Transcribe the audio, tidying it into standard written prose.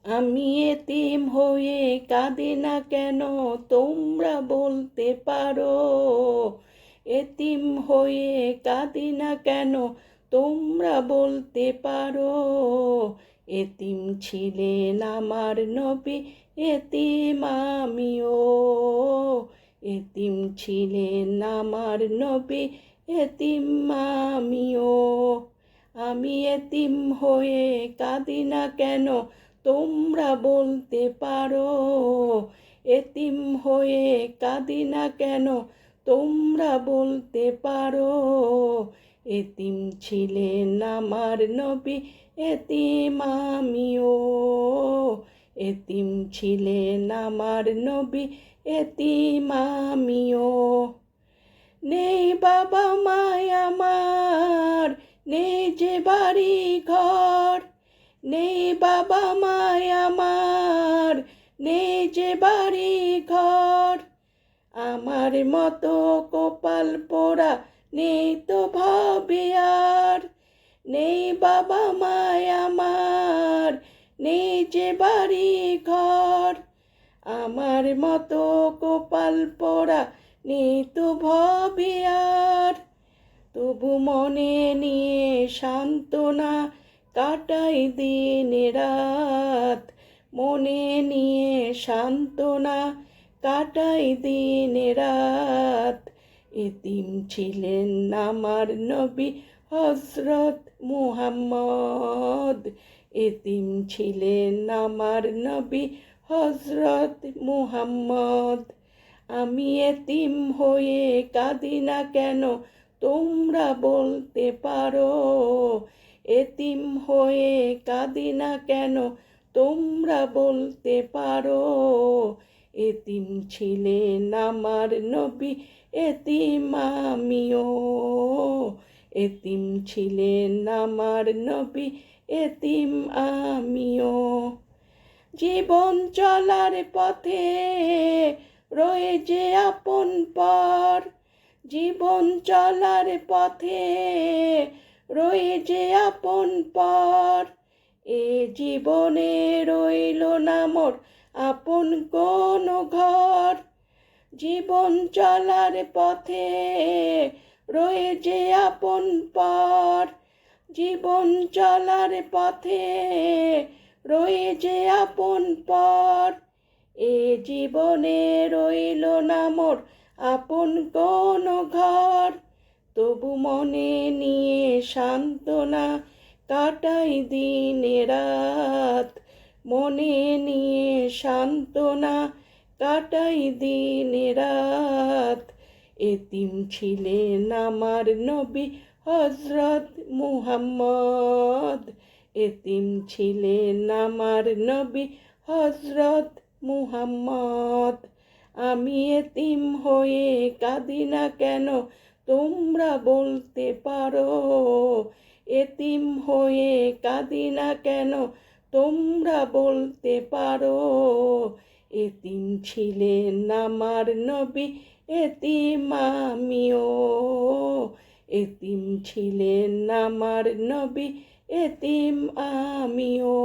আমি এতিম হয়ে কাঁদি না কেন, তোমরা বলতে পারো? এতিম হয়ে কাঁদি না কেন, তোমরা বলতে পারো? এতিম ছিলেন আমার নবী, এতিম আমিও। এতিম ছিলেন আমার নবী, এতিম আমিও। আমি এতিম হয়ে কাঁদি না কেন, তোমরা বলতে পারো? এতিম হয়ে কাঁদি না কেন, তোমরা বলতে পারো? এতিম ছিলেন আমার নবী, এতিম আমিও। এতিম ছিলেন আমার নবী, এতিম আমিও। নেই বাবা মায় আমার, নেই যে বাড়ি ঘর। নেই বাবা মায় আমার, নেই যে বাড়ি ঘর। আমার মতো কপাল পোড়া নেই তো ভাবে আর। নেই বাবা মায় আমার, নেই যে বাড়ি ঘর। আমার মতো কপাল পোড়া নেই তো ভাবে আর। তবু মনে নিয়ে সান্ত্বনা কাটাই দিন রাত। মনে নিয়ে সান্ত্বনা কাটাই দিন রাত। এতিম ছিলেন আমার নবী হযরত মুহাম্মদ। এতিম ছিলেন আমার নবী হযরত মুহাম্মদ। আমি এতিম হয়ে কাঁদি না কেন, তোমরা বলতে পারো? এতিম হয়ে কাঁদি না কেন, তোমরা বলতে পারো? এতিম ছিলেন আমার নবী, এতিম আমিও। এতিম ছিলেন আমার নবী, এতিম আমিও। জীবন চলার পথে রয়ে যে আপন পর। জীবন চলার পথে রয়ে যে আপন পর। এ জীবনে রইল না মোর আপন কোনো ঘর। জীবন চলার পথে রয়ে যে আপন পর। জীবন চলার পথে রয়ে যে আপন পর। এ জীবনে রইল না মোর আপন কোনো ঘর। তবু মনে নিয়ে সান্ত্বনা কাটাই দিন রাত। মনে নিয়ে সান্ত্বনা কাটাই দিন রাত। এতিম ছিলেন আমার নবী হযরত মুহাম্মদ। এতিম ছিলেন আমার নবী হযরত মুহাম্মদ। আমি এতিম হয়ে কাঁদি না কেন, তোমরা বলতে পারো? এতিম হয়ে কাঁদি না কেন, তোমরা বলতে পারো? এতিম ছিলেন আমার নবী, এতিম আমিও। এতিম ছিলেন আমার নবী, এতিম আমিও।